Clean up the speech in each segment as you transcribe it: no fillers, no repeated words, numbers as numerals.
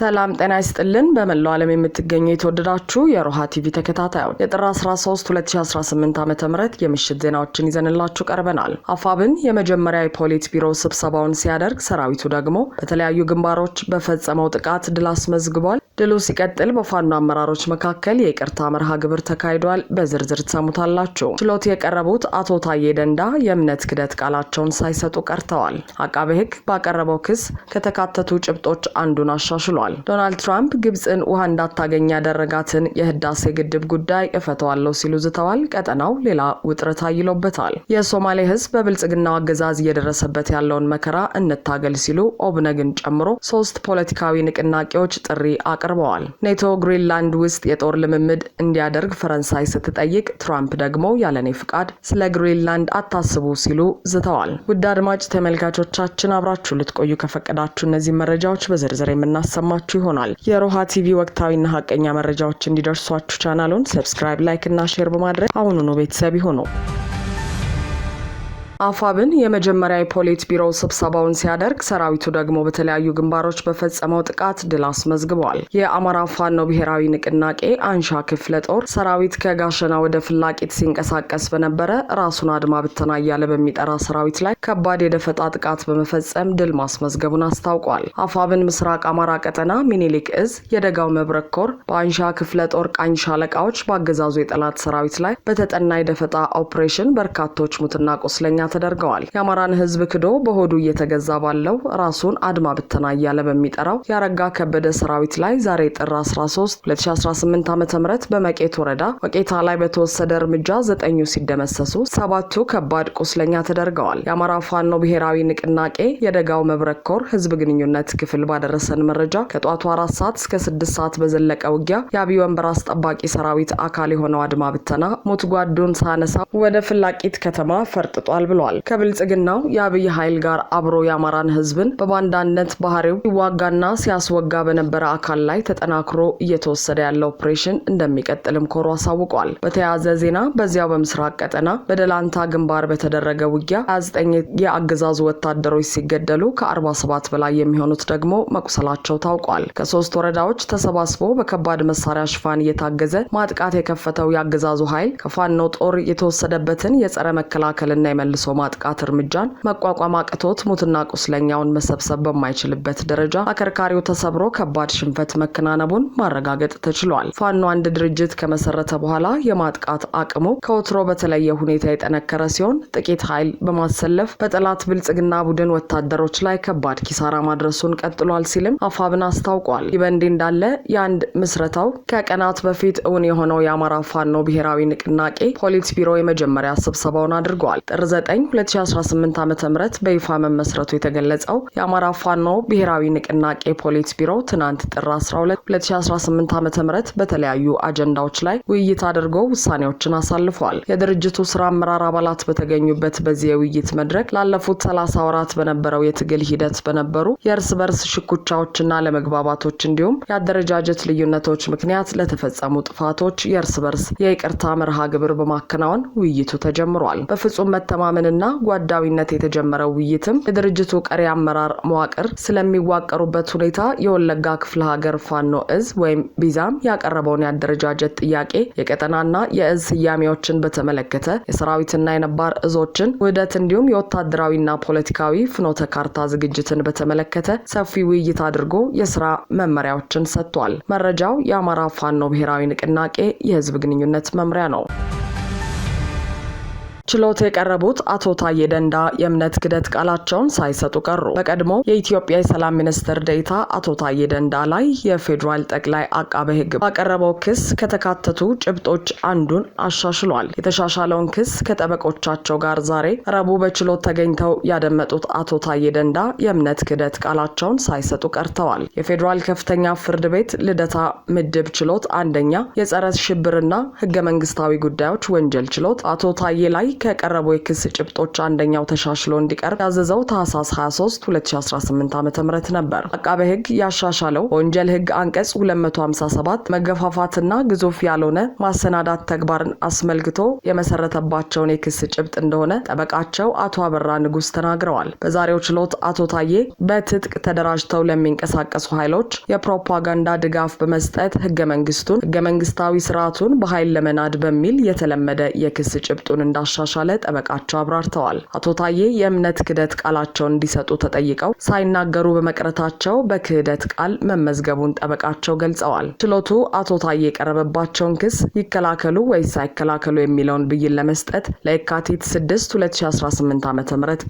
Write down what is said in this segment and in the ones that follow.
ሰላም ጤና ይስጥልን በመላው ዓለም የምትገኙ የተወደዳችሁ የሮሃ ቲቪ ተከታታዮች የጥር 13 2018 ዓ.ም የምሽት ዜናዎችን ይዘንላችሁ ቀርበናል። አፋብን የመጀመሪያ የፖሊት ቢሮ ስብሰባውን ሲያደርግ ሰራዊቱ ደግሞ በተለያዩ ግንባሮች በፈጸመው ጥቃት ድል አስመዝግቧል። ድሉ ሲቀጥል በፋኖ አመራሮች መካከል የይቅርታ መርሃ ግብር ተካሂዷል። በዝርዝር ተሰሙታላችሁ። ችሎት የቀረቡት አቶ ታዬ ደንዳ የእምነት ክደት ቃላቸውን ሳይሰጡ ቀርተዋል። አቃቤ ሕግ ባቀረበው ክስ ከተካተቱ ጭብጦች አንዱን አሻሽሏል። ዶናልድ ትራምፕ ግብጽን ውሃ እንዳታገኝ ያደረጋትን የህዳሴ ግድብ ጉዳይ እፈተዋለሁ ሲሉ ዝተዋል። ቀጠናው ሌላ ውጥረት አይሎበታል። የሶማሌ ህዝብ በብልጽግናው አገዛዝ እየደረሰበት ያለውን መከራ እንታገል ሲሉ ኦብነግን ጨምሮ 3 ፖለቲካዊ ንቅናቄዎች ጥሪ አቅርበዋል። ኔቶ ግሪንላንድ ውስጥ የጦር ልምምድ እንዲያደርግ ፈረንሳይ ስትጠይቅ ትራምፕ ደግሞ ያለኔ ፍቃድ ስለ ግሪንላንድ አታስቡ ሲሉ ዝተዋል። ውድ አድማጭ ተመልካቾቻችን አብራችሁ ልትቆዩ ከፈቀዳችሁ እነዚህ መረጃዎች በዝርዝር የምናሰማችሁ ይሆናል። የሮሃ ቲቪ ወቅታዊና ሀቀኛ መረጃዎች እንዲደርሷችሁ ቻናሉን ሰብስክራይብ፣ ላይክ እና ሼር በማድረግ አሁኑኑ ቤተሰብ ይሁኑ። አፋብን የመጀመሪያ የፖሊት ቢሮ ስብሰባውን ሲያደርግ ሰራዊቱ ደግሞ በተለያዩ ግንባሮች በፈጸመው ጥቃት ድል አስመዝግቧል። የአማራ ፋኖ ብሔራዊ ንቅናቄ አንሻ ክፍለ ጦር ሰራዊት ከጋሸና ወደ ፍላቂት ሲንቀሳቀስ በነበረ ራሱን አድማ ብተና እያለ በሚጠራ ሰራዊት ላይ ከባድ የደፈጣ ጥቃት በመፈጸም ድል ማስመዝገቡን አስታውቋል። አፋብን ምስራቅ አማራ ቀጠና ሚኒሊክ እዝ የደጋው መብረቅ ኮር በአንሻ ክፍለ ጦር ቃኝ ሻለቃዎች በአገዛዙ የጠላት ሰራዊት ላይ በተጠና የደፈጣ ኦፕሬሽን በርካቶች ሙትና ቆስለኛ ተደርገዋል። የአማራን ህዝብ ክዶ በሆዱ እየተገዛ ባለው ራሱን አድማ ብተና እያለ በሚጠራው ያረጋ ከበደ ሰራዊት ላይ ዛሬ ጥር 13 2018 ዓ.ም በመቄት ወረዳ ወቄታ ላይ በተወሰደ እርምጃ 9 ሲደመሰሱ 7ቱ ከባድ ቁስለኛ ተደርገዋል። የአማራ ፋኖ ብሔራዊ ንቅናቄ የደጋው መብረቅ ኮር ህዝብ ግንኙነት ክፍል ባደረሰን መረጃ ከጧቱ 4 ሰዓት እስከ 6 ሰዓት በዘለቀ ውጊያ የአብይ ወንበር አስጠባቂ ሰራዊት አካል የሆነው አድማ ብተና ሞት ጓዱን ሳነሳ ወደ ፍላቂት ከተማ ፈርጥጧል ብሏል። ከብልጽግናው የአብይ ኃይል ጋር አብሮ የአማራን ህዝብን በባንዳነት ባህሪው ሲዋጋና ሲያስወጋ በነበረ አካል ላይ ተጠናክሮ እየተወሰደ ያለው ኦፕሬሽን እንደሚቀጥልም ኮሮ አሳውቋል። በተያያዘ ዜና በዚያው በምስራቅ ቀጠና በደላንታ ግንባር በተደረገ ውጊያ 29 የአገዛዙ ወታደሮች ሲገደሉ ከ47 በላይ የሚሆኑት ደግሞ መቁሰላቸው ታውቋል። ከ3 ወረዳዎች ተሰባስቦ በከባድ መሳሪያ ሽፋን እየታገዘ ማጥቃት የከፈተው የአገዛዙ ኃይል ከፋኖ ጦር የተወሰደበትን የጸረ መከላከልና የመልሶ ማጥቃት እርምጃን መቋቋም አቅቶት ሙትና ቁስለኛውን መሰብሰብ በማይችልበት ደረጃ አከርካሪው ተሰብሮ ከባድ ሽንፈት መከናነቡን ማረጋገጥ ተችሏል። ፋኖ አንድ ድርጅት ከመሰረተ በኋላ የማጥቃት አቅሙ ከወትሮ በተለየ ሁኔታ የጠነከረ ሲሆን ጥቂት ኃይል በማሰለፍ በጠላት ብልጽግና ቡድን ወታደሮች ላይ ከባድ ኪሳራ ማድረሱን ቀጥሏል ሲልም አፋብን አስታውቋል። ይህ በእንዲህ እንዳለ የአንድ ምስረታው ከቀናት በፊት እውን የሆነው የአማራ ፋኖ ብሔራዊ ንቅናቄ ፖሊት ቢሮ የመጀመሪያ ስብሰባውን አድርጓል። ጥር 9 2018 ዓ.ም በይፋ መመስረቱ የተገለጸው የአማራ ፋኖ ብሔራዊ ንቅናቄ ፖሊት ቢሮ ትናንት ጥር 12 2018 ዓ.ም በተለያዩ አጀንዳዎች ላይ ውይይት አድርጎ ውሳኔዎችን አሳልፏል። የድርጅቱ ስራ አመራር አባላት በተገኙበት በዚህ የውይይት መድረክ ላለፉት 30 ወራት በነበረው የትግል ሂደት በነበሩ የእርስ በርስ ሽኩቻዎችና ለመግባባቶች እንዲሁም የአደረጃጀት ልዩነቶች ምክንያት ለተፈጸሙ ጥፋቶች የእርስ በርስ የይቅርታ መርሃ ግብር በማከናወን ውይይቱ ተጀምሯል። በፍጹም መተማመንና ጓዳዊነት የተጀመረው ውይይትም የድርጅቱ ቀሪ አመራር መዋቅር ስለሚዋቀሩበት ሁኔታ የወለጋ ክፍለ ሀገር ፋኖ እዝ ወይም ቢዛም ያቀረበውን የአደረጃጀት ጥያቄ፣ የቀጠናና የእዝ ስያሜዎችን በተመለከተ የሰራዊትና የነባር እዞችን ውህደት እንዲሁም የወታደራዊና ፖለቲካዊ ፍኖተ ካርታ ዝግጅትን በተመለከተ ሰፊ ውይይት አድርጎ የስራ መመሪያዎችን ሰጥቷል። መረጃው የአማራ ፋኖ ብሔራዊ ንቅናቄ የህዝብ ግንኙነት መምሪያ ነው። ችሎት የቀረቡት አቶ ታዬ ደንዳ የእምነት ክደት ቃላቸውን ሳይሰጡ ቀሩ። በቀድሞ የኢትዮጵያ የሰላም ሚኒስትር ዴኤታ አቶ ታዬ ደንዳ ላይ የፌዴራል ጠቅላይ አቃቤ ሕግ ባቀረበው ክስ ከተካተቱ ጭብጦች አንዱን አሻሽሏል። የተሻሻለውን ክስ ከጠበቆቻቸው ጋር ዛሬ ረቡዕ በችሎት ተገኝተው ያደመጡት አቶ ታዬ ደንዳ የእምነት ክደት ቃላቸውን ሳይሰጡ ቀርተዋል። የፌዴራል ከፍተኛ ፍርድ ቤት ልደታ ምድብ ችሎት አንደኛ የጸረ ሽብርና ህገ መንግስታዊ ጉዳዮች ወንጀል ችሎት አቶ ታዬ ላይ ከቀረቡ የክስ ጭብጦች አንደኛው ተሻሽሎ እንዲቀርብ ያዘዘው ታህሳስ 23 2018 ዓ.ም ነበር። አቃቤ ሕግ ያሻሻለው ወንጀል ሕግ አንቀጽ 257 መገፋፋትና ግዙፍ ያልሆነ ማሰናዳት ተግባርን አስመልክቶ የመሰረተባቸውን የክስ ጭብጥ እንደሆነ ጠበቃቸው አቶ አበራ ንጉስ ተናግረዋል። በዛሬው ችሎት አቶ ታዬ በትጥቅ ተደራጅተው ለሚንቀሳቀሱ ኃይሎች የፕሮፓጋንዳ ድጋፍ በመስጠት ህገ መንግስታዊ ስርዓቱን በኃይል ለመናድ በሚል የተለመደ የክስ ጭብጡን እንዳሻሻለ ጠበቃቸው አብራርተዋል። አቶ ታዬ የእምነት ክህደት ቃላቸውን እንዲሰጡ ተጠይቀው ሳይናገሩ በመቅረታቸው በክህደት ቃል መመዝገቡን ጠበቃቸው ገልጸዋል። ችሎቱ አቶ ታዬ የቀረበባቸውን ክስ ይከላከሉ ወይስ አይከላከሉ የሚለውን ብይን ለመስጠት ለየካቲት 6 2018 ዓ.ም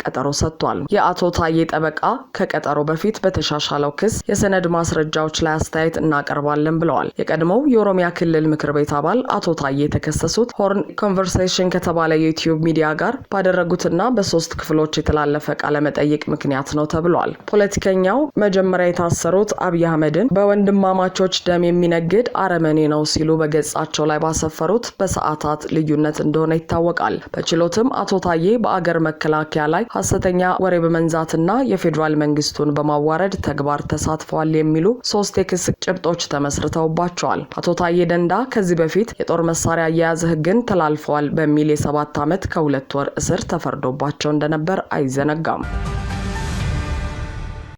ቀጠሮ ሰጥቷል። የአቶ ታዬ ጠበቃ ከቀጠሮ በፊት በተሻሻለው ክስ የሰነድ ማስረጃዎች ላይ አስተያየት እናቀርባለን ብለዋል። የቀድሞው የኦሮሚያ ክልል ምክር ቤት አባል አቶ ታዬ የተከሰሱት ሆርን ኮንቨርሴሽን ከተባለ የዩቲዩብ ሚዲያ ጋር ባደረጉትና በ3 ክፍሎች የተላለፈ ቃለ መጠይቅ ምክንያት ነው ተብሏል። ፖለቲከኛው መጀመሪያ የታሰሩት አብይ አህመድን በወንድማማቾች ደም የሚነግድ አረመኔ ነው ሲሉ በገጻቸው ላይ ባሰፈሩት በሰዓታት ልዩነት እንደሆነ ይታወቃል። በችሎትም አቶ ታዬ በአገር መከላከያ ላይ ሐሰተኛ ወሬ በመንዛትና የፌዴራል መንግስቱን በማዋረድ ተግባር ተሳትፈዋል የሚሉ 3 የክስ ጭብጦች ተመስርተውባቸዋል። አቶ ታዬ ደንዳ ከዚህ በፊት የጦር መሳሪያ አያያዝ ህግን ተላልፈዋል በሚል የ7 ዓመት ከ2 ወር እስር ተፈርዶባቸው እንደነበር አይዘነጋም።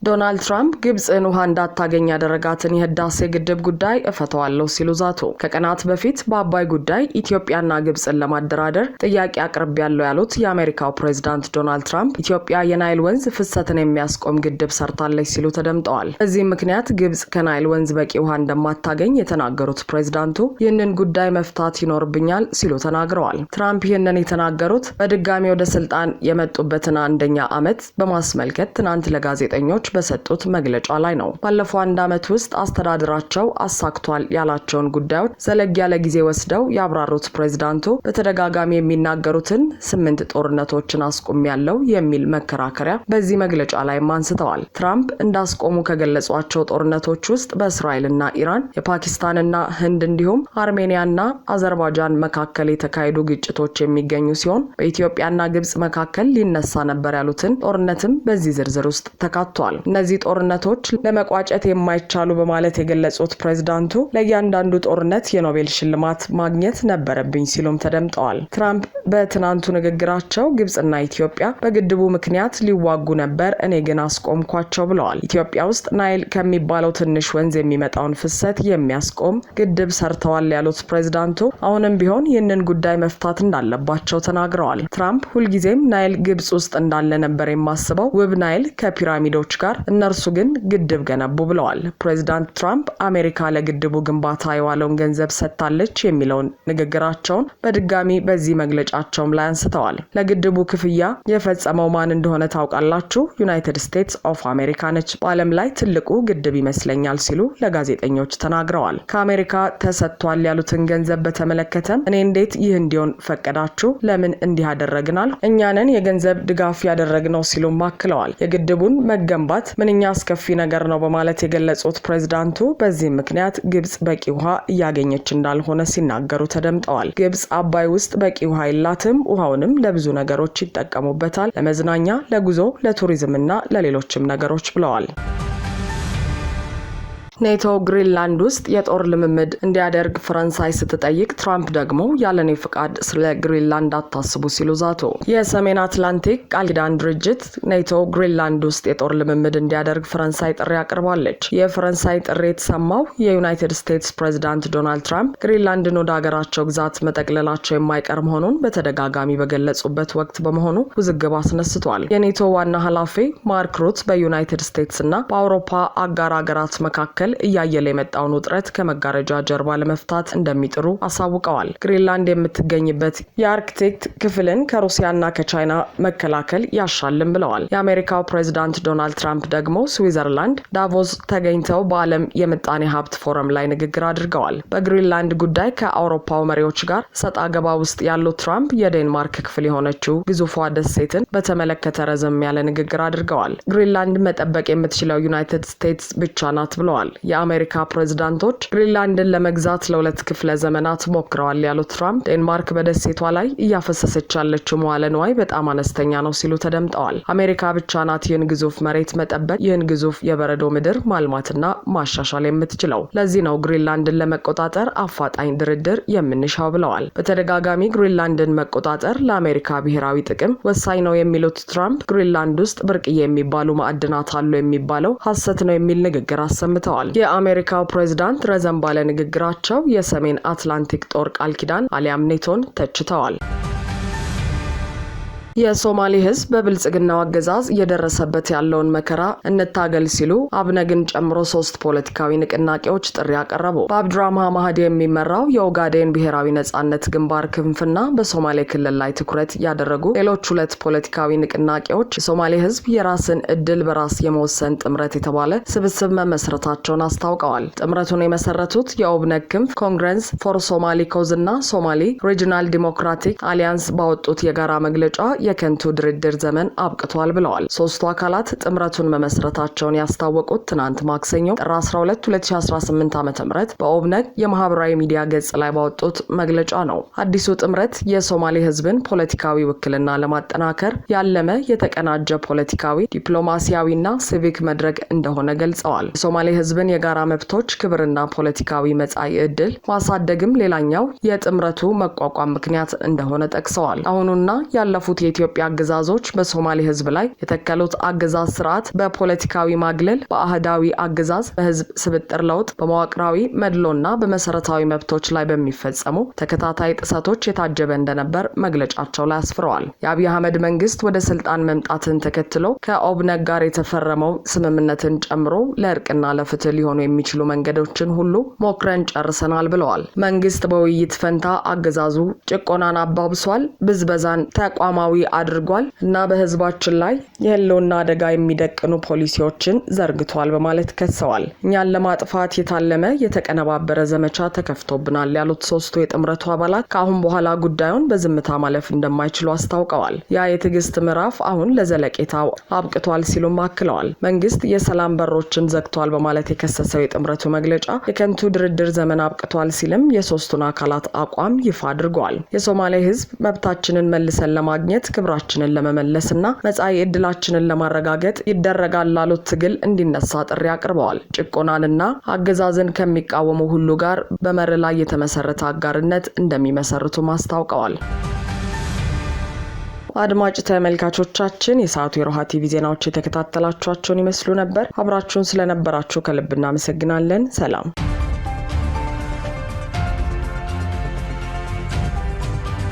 ዶናልድ ትራምፕ ግብጽን ውሃ እንዳታገኝ ያደረጋትን የህዳሴ ግድብ ጉዳይ እፈተዋለሁ ሲሉ ዛቱ። ከቀናት በፊት በአባይ ጉዳይ ኢትዮጵያና ግብጽን ለማደራደር ጥያቄ አቅርቤያለሁ ያሉት የአሜሪካው ፕሬዝዳንት ዶናልድ ትራምፕ ኢትዮጵያ የናይል ወንዝ ፍሰትን የሚያስቆም ግድብ ሰርታለች ሲሉ ተደምጠዋል። በዚህ ምክንያት ግብጽ ከናይል ወንዝ በቂ ውሃ እንደማታገኝ የተናገሩት ፕሬዝዳንቱ ይህንን ጉዳይ መፍታት ይኖርብኛል ሲሉ ተናግረዋል። ትራምፕ ይህንን የተናገሩት በድጋሚ ወደ ስልጣን የመጡበትን 1ኛ ዓመት በማስመልከት ትናንት ለጋዜጠኞች በሰጡት መግለጫ ላይ ነው። ባለፈው 1 ዓመት ውስጥ አስተዳደራቸው አሳክቷል ያላቸውን ጉዳዮች ዘለግ ያለ ጊዜ ወስደው ያብራሩት ፕሬዝዳንቱ በተደጋጋሚ የሚናገሩትን 8 ጦርነቶችን አስቆሚያለሁ የሚል መከራከሪያ በዚህ መግለጫ ላይ አንስተዋል። ትራምፕ እንዳስቆሙ ከገለጿቸው ጦርነቶች ውስጥ በእስራኤልና ኢራን፣ የፓኪስታንና ህንድ እንዲሁም አርሜኒያና አዘርባይጃን መካከል የተካሄዱ ግጭቶች የሚገኙ ሲሆን በኢትዮጵያና ግብጽ መካከል ሊነሳ ነበር ያሉትን ጦርነትም በዚህ ዝርዝር ውስጥ ተካቷል። እነዚህ ጦርነቶች ለመቋጨት የማይቻሉ በማለት የገለጹት ፕሬዝዳንቱ ለእያንዳንዱ ጦርነት የኖቤል ሽልማት ማግኘት ነበረብኝ ሲሉም ተደምጠዋል። ትራምፕ በትናንቱ ንግግራቸው ግብጽና ኢትዮጵያ በግድቡ ምክንያት ሊዋጉ ነበር፣ እኔ ግን አስቆምኳቸው ብለዋል። ኢትዮጵያ ውስጥ ናይል ከሚባለው ትንሽ ወንዝ የሚመጣውን ፍሰት የሚያስቆም ግድብ ሰርተዋል ያሉት ፕሬዝዳንቱ አሁንም ቢሆን ይህንን ጉዳይ መፍታት እንዳለባቸው ተናግረዋል። ትራምፕ ሁልጊዜም ናይል ግብጽ ውስጥ እንዳለ ነበር የማስበው፣ ውብ ናይል ከፒራሚዶች ጋር እነርሱ ግን ግድብ ገነቡ ብለዋል። ፕሬዝዳንት ትራምፕ አሜሪካ ለግድቡ ግንባታ የዋለውን ገንዘብ ሰጥታለች የሚለውን ንግግራቸውን በድጋሚ በዚህ መግለጫቸውም ላይ አንስተዋል። ለግድቡ ክፍያ የፈጸመው ማን እንደሆነ ታውቃላችሁ? ዩናይትድ ስቴትስ ኦፍ አሜሪካ ነች። በዓለም ላይ ትልቁ ግድብ ይመስለኛል ሲሉ ለጋዜጠኞች ተናግረዋል። ከአሜሪካ ተሰጥቷል ያሉትን ገንዘብ በተመለከተም እኔ እንዴት ይህ እንዲሆን ፈቀዳችሁ? ለምን እንዲህ አደረግናል? እኛንን የገንዘብ ድጋፍ ያደረግነው ሲሉም አክለዋል። የግድቡን መገንባት ምንኛ አስከፊ ነገር ነው በማለት የገለጹት ፕሬዝዳንቱ በዚህ ምክንያት ግብጽ በቂ ውሃ እያገኘች እንዳልሆነ ሲናገሩ ተደምጠዋል። ግብጽ አባይ ውስጥ በቂ ውሃ የላትም፣ ውሃውንም ለብዙ ነገሮች ይጠቀሙበታል፣ ለመዝናኛ፣ ለጉዞ፣ ለቱሪዝም እና ለሌሎችም ነገሮች ብለዋል። ኔቶ ግሪንላንድ ውስጥ የጦር ልምምድ እንዲያደርግ ፈረንሳይ ስትጠይቅ ትራምፕ ደግሞ ያለኔ ፍቃድ ስለ ግሪንላንድ አታስቡ ሲሉ ዛቱ። የሰሜን አትላንቲክ ቃል ኪዳን ድርጅት ኔቶ ግሪንላንድ ውስጥ የጦር ልምምድ እንዲያደርግ ፈረንሳይ ጥሪ አቅርባለች። የፈረንሳይ ጥሪ የተሰማው የዩናይትድ ስቴትስ ፕሬዝዳንት ዶናልድ ትራምፕ ግሪንላንድን ወደ ሀገራቸው ግዛት መጠቅለላቸው የማይቀር መሆኑን በተደጋጋሚ በገለጹበት ወቅት በመሆኑ ውዝግብ አስነስቷል። የኔቶ ዋና ኃላፊ ማርክ ሩት በዩናይትድ ስቴትስ እና በአውሮፓ አጋር ሀገራት መካከል እያየለ የመጣውን ውጥረት ከመጋረጃ ጀርባ ለመፍታት እንደሚጥሩ አሳውቀዋል። ግሪንላንድ የምትገኝበት የአርክቲክ ክፍልን ከሩሲያና ከቻይና መከላከል ያሻልም ብለዋል። የአሜሪካው ፕሬዝዳንት ዶናልድ ትራምፕ ደግሞ ስዊዘርላንድ ዳቮስ ተገኝተው በዓለም የምጣኔ ሀብት ፎረም ላይ ንግግር አድርገዋል። በግሪንላንድ ጉዳይ ከአውሮፓው መሪዎች ጋር ሰጣ ገባ ውስጥ ያሉት ትራምፕ የዴንማርክ ክፍል የሆነችው ግዙፏ ደሴትን በተመለከተ ረዘም ያለ ንግግር አድርገዋል። ግሪንላንድ መጠበቅ የምትችለው ዩናይትድ ስቴትስ ብቻ ናት ብለዋል። የአሜሪካ ፕሬዝዳንቶች ግሪንላንድን ለመግዛት ለሁለት ክፍለ ዘመናት ሞክረዋል ያሉት ትራምፕ ዴንማርክ በደሴቷ ላይ እያፈሰሰች ያለችው መዋለ ንዋይ በጣም አነስተኛ ነው ሲሉ ተደምጠዋል። አሜሪካ ብቻ ናት ይህን ግዙፍ መሬት መጠበቅ፣ ይህን ግዙፍ የበረዶ ምድር ማልማትና ማሻሻል የምትችለው። ለዚህ ነው ግሪንላንድን ለመቆጣጠር አፋጣኝ ድርድር የምንሻው ብለዋል። በተደጋጋሚ ግሪንላንድን መቆጣጠር ለአሜሪካ ብሔራዊ ጥቅም ወሳኝ ነው የሚሉት ትራምፕ ግሪንላንድ ውስጥ ብርቅዬ የሚባሉ ማዕድናት አሉ የሚባለው ሐሰት ነው የሚል ንግግር አሰምተዋል። የአሜሪካው ፕሬዝዳንት ረዘም ባለ ንግግራቸው የሰሜን አትላንቲክ ጦር ቃል ኪዳን አሊያም ኔቶን ተችተዋል። የሶማሌ ህዝብ በብልጽግናው አገዛዝ እየደረሰበት ያለውን መከራ እንታገል ሲሉ አብነግን ጨምሮ 3 ፖለቲካዊ ንቅናቄዎች ጥሪ አቀረቡ። በአብዱራህማን ማህዲ የሚመራው የኦጋዴን ብሔራዊ ነጻነት ግንባር ክንፍና በሶማሌ ክልል ላይ ትኩረት ያደረጉ ሌሎች 2 ፖለቲካዊ ንቅናቄዎች የሶማሌ ህዝብ የራስን እድል በራስ የመወሰን ጥምረት የተባለ ስብስብ መመስረታቸውን አስታውቀዋል። ጥምረቱን የመሰረቱት የኦብነግ ክንፍ፣ ኮንግረስ ፎር ሶማሊ ኮዝ እና ሶማሊ ሪጂናል ዲሞክራቲክ አሊያንስ ባወጡት የጋራ መግለጫ የከንቱ ድርድር ዘመን አብቅቷል ብለዋል። 3ቱ አካላት ጥምረቱን መመስረታቸውን ያስታወቁት ትናንት ማክሰኞ ጥር 12 2018 ዓ.ም በኦብነግ የማህበራዊ ሚዲያ ገጽ ላይ ባወጡት መግለጫ ነው። አዲሱ ጥምረት የሶማሌ ህዝብን ፖለቲካዊ ውክልና ለማጠናከር ያለመ የተቀናጀ ፖለቲካዊ፣ ዲፕሎማሲያዊና ሲቪክ መድረክ እንደሆነ ገልጸዋል። የሶማሌ ህዝብን የጋራ መብቶች፣ ክብርና ፖለቲካዊ መጻኢ ዕድል ማሳደግም ሌላኛው የጥምረቱ መቋቋም ምክንያት እንደሆነ ጠቅሰዋል። አሁኑና ያለፉት የኢትዮጵያ አገዛዞች በሶማሌ ህዝብ ላይ የተከሉት አገዛዝ ስርዓት በፖለቲካዊ ማግለል፣ በአህዳዊ አገዛዝ፣ በህዝብ ስብጥር ለውጥ፣ በመዋቅራዊ መድሎና በመሰረታዊ መብቶች ላይ በሚፈጸሙ ተከታታይ ጥሰቶች የታጀበ እንደነበር መግለጫቸው ላይ አስፍረዋል። የአብይ አህመድ መንግስት ወደ ስልጣን መምጣትን ተከትሎ ከኦብነግ ጋር የተፈረመው ስምምነትን ጨምሮ ለእርቅና ለፍትህ ሊሆኑ የሚችሉ መንገዶችን ሁሉ ሞክረን ጨርሰናል ብለዋል። መንግስት በውይይት ፈንታ አገዛዙ ጭቆናን አባብሷል፣ ብዝበዛን ተቋማዊ አድርጓል እና በህዝባችን ላይ የህልውና አደጋ የሚደቅኑ ፖሊሲዎችን ዘርግቷል በማለት ከሰዋል። እኛን ለማጥፋት የታለመ የተቀነባበረ ዘመቻ ተከፍቶብናል ያሉት 3ቱ የጥምረቱ አባላት ከአሁን በኋላ ጉዳዩን በዝምታ ማለፍ እንደማይችሉ አስታውቀዋል። ያ የትዕግስት ምዕራፍ አሁን ለዘለቄታው አብቅቷል ሲሉም አክለዋል። መንግስት የሰላም በሮችን ዘግቷል በማለት የከሰሰው የጥምረቱ መግለጫ የከንቱ ድርድር ዘመን አብቅቷል ሲልም የ3ቱን አካላት አቋም ይፋ አድርጓል። የሶማሌ ህዝብ መብታችንን መልሰን ለማግኘት ክብራችንን ለመመለስና መጻኢ ዕድላችንን ለማረጋገጥ ይደረጋል ላሉት ትግል እንዲነሳ ጥሪ አቅርበዋል። ጭቆናንና አገዛዝን ከሚቃወሙ ሁሉ ጋር በመርህ ላይ የተመሰረተ አጋርነት እንደሚመሰርቱ አስታውቀዋል። አድማጭ ተመልካቾቻችን የሰዓቱ የሮሃ ቲቪ ዜናዎች የተከታተላችኋቸውን ይመስሉ ነበር። አብራችሁን ስለነበራችሁ ከልብ እናመሰግናለን። ሰላም።